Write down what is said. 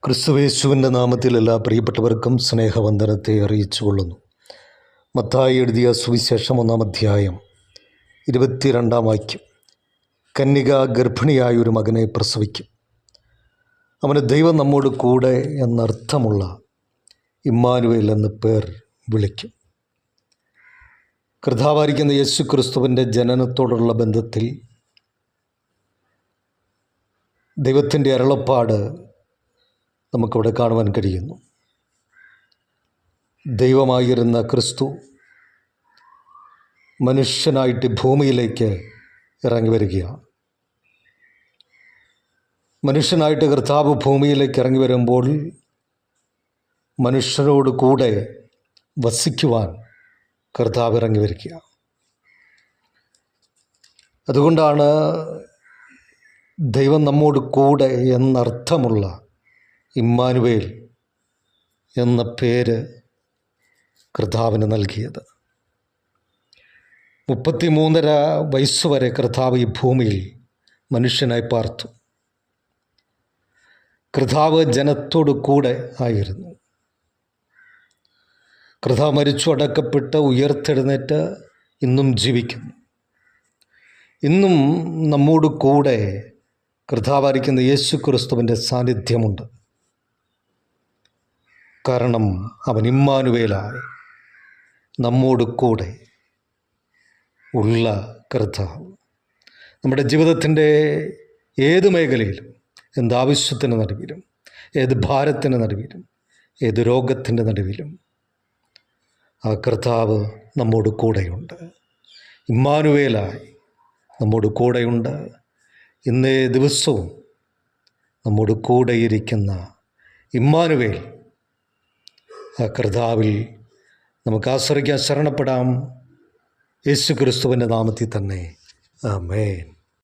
ക്രിസ്തുയേശുവിൻ്റെ നാമത്തിൽ എല്ലാ പ്രിയപ്പെട്ടവർക്കും സ്നേഹവന്ദനത്തെ അറിയിച്ചുകൊള്ളുന്നു. മത്തായി എഴുതിയ സുവിശേഷം 1-ാം അധ്യായം 22-ാം വാക്യം. കന്യക ഗർഭിണിയായൊരു മകനെ പ്രസവിക്കും, അവന് ദൈവം നമ്മോട് കൂടെ എന്നർത്ഥമുള്ള ഇമ്മാനുവേൽ എന്ന് പേർ വിളിക്കും. കർത്താവായിരിക്കുന്ന യേശു ക്രിസ്തുവിൻ്റെ ജനനത്തോടുള്ള ബന്ധത്തിൽ ദൈവത്തിൻ്റെ അരുളപ്പാട് നമുക്കിവിടെ കാണുവാൻ കഴിയുന്നു. ദൈവമായിരുന്ന ക്രിസ്തു മനുഷ്യനായിട്ട് ഭൂമിയിലേക്ക് ഇറങ്ങി വരികയാണ്. മനുഷ്യനായിട്ട് കർത്താവ് ഭൂമിയിലേക്ക് ഇറങ്ങി വരുമ്പോൾ മനുഷ്യരോട് കൂടെ വസിക്കുവാൻ കർത്താവ് ഇറങ്ങി വരികയാണ്. അതുകൊണ്ടാണ് ദൈവം നമ്മോട് കൂടെ എന്നർത്ഥമുള്ള ഇമ്മാനുവേൽ എന്ന പേര് കർത്താവിന് നൽകിയത്. 33.5 വയസ്സുവരെ കർത്താവ് ഈ ഭൂമിയിൽ മനുഷ്യനായി പാർത്തു. കർത്താവ് ജനത്തോടു കൂടെ ആയിരുന്നു. കർത്താവ് മരിച്ചു അടക്കപ്പെട്ട് ഉയർത്തെഴുന്നേറ്റ് ഇന്നും ജീവിക്കുന്നു. ഇന്നും നമ്മോട് കൂടെ കർത്താവായിരിക്കുന്ന യേശു ക്രിസ്തുവിൻ്റെ സാന്നിധ്യമുണ്ട്. കാരണം അവൻ ഇമ്മാനുവേലായി നമ്മോട് കൂടെ ഉള്ള കർത്താവ്. നമ്മുടെ ജീവിതത്തിൻ്റെ ഏത് മേഖലയിലും, എന്താവശ്യത്തിന് നടുവിലും, ഏത് ഭാരത്തിന് നടുവിലും, ഏത് രോഗത്തിൻ്റെ നടുവിലും ആ കർത്താവ് നമ്മോട് കൂടെയുണ്ട്. ഇമ്മാനുവേലായി നമ്മോട് കൂടെയുണ്ട്. ഇന്നേ ദിവസവും നമ്മോട് കൂടെയിരിക്കുന്ന ഇമ്മാനുവേൽ ആ കർത്താവിൽ നമുക്ക് ആശ്രയിക്കാൻ, ശരണപ്പെടാം. യേശു ക്രിസ്തുവിൻ്റെ നാമത്തിൽ തന്നെ. ആമേൻ.